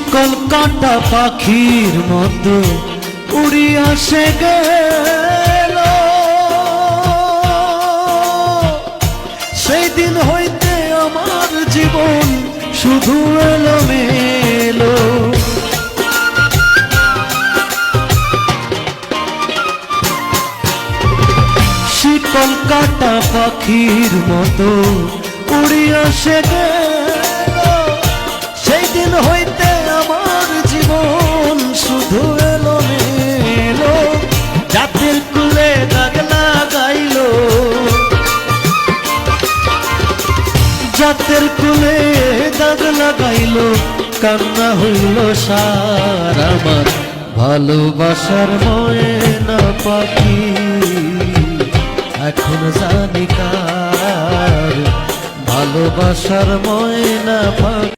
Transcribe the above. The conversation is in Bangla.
শিকল কাটা পাখির মতো উড়িয়া সে গেল, সেই দিন হইতে আমার জীবন শুধু এলোমেলো। শিকল কাটা পাখির মতো উড়িয়া সে গেল, সেই দিন হইতে আমার জীবন শুধু এলোমেলো। জাতির কুলে দাগ লাগাইল, জাতের কুলে দাগ লাগাইল, কান্না হইল সার আমার ভালোবাসার ময়না পাখি। এখন জানি কার ভালোবাসার ময়না পাখি।